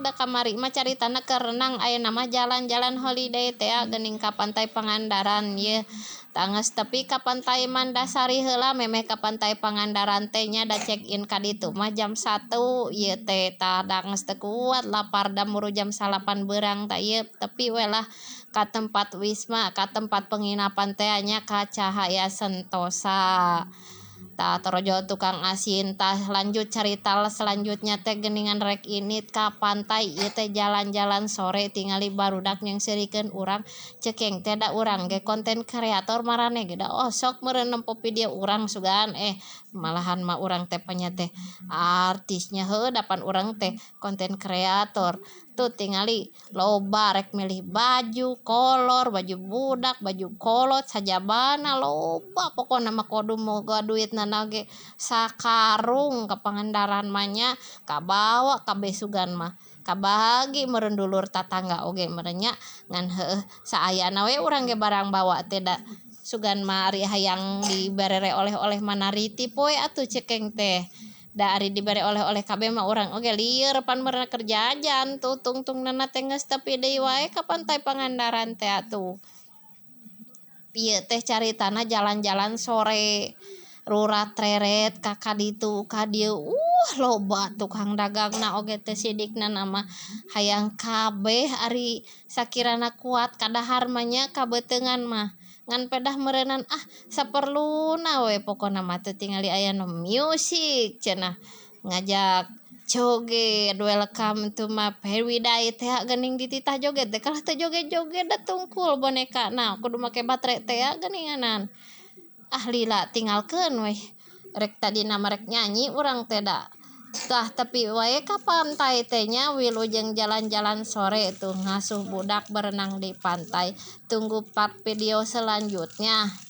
sok da kamari mah caritana keur renang aya nama jalan-jalan holiday teh geuning ka Pantai Pangandaran ye tangges tapi ka Pantai Mandasari heula memeh ka Pantai Pangandaran teh nya da check in ka ditu mah jam 1 ieu teh tah danges teu kuat lapar da muru jam 8 beurang tah ieu tapi we lah ka tempat wisma ka tempat penginapan teh nya ka Cahaya Sentosa tah torojo tukang asin tah lanjut cerita selanjutnya teh geningan rek ini ka pantai ieu teh jalan-jalan sore tingali barudak yang serikeun urang cekeng teh da urang ge konten kreator marane ge da sok meureun nempo video urang sugan malahan mah urang teh panya teh artisnya heuh dapan urang teh konten kreator tuh tingali loba rek milih baju kolor baju budak baju kolot sajabana loba pokona mah kudu moga duitna ge sakarung ka Pangandaran mah nya kabawa kabeh sugan mah kabagi meureun dulur tatangga oge meureun nya ngan heueuh saayana we urang ge barang bawa teh da sugan mah ari hayang diberere oleh-oleh manariti poe atuh cekeng teh da ari dibere oleh-oleh kabeh mah urang oge lieur pan meurna keur jajan tuh tungtungnana teh geus tepi deui wae ka Pantai Pangandaran teh atuh ieu teh caritana jalan-jalan sore rurat treret ka kaditu ka dieu loba tukang dagangna oge teh sidikna nama hayang kabeh ari sakirana kuat kadahar mah nya kabeuteungan mah ngan pedah meureunan saperluna we pokona mah teu tingali aya nu music cenah ngajak joget welcome to my paradise teh geuning dititah joget teh kalah teu joget-joget da tungkul bonekana kudu make batre teh geuninganan lila tinggalkeun we rek tadina mah rek nyanyi urang teh da tah tapi wae ka pantai teh nya wilujeng jalan-jalan sore tuh ngasuh budak berenang di pantai tunggu part video selanjutnya.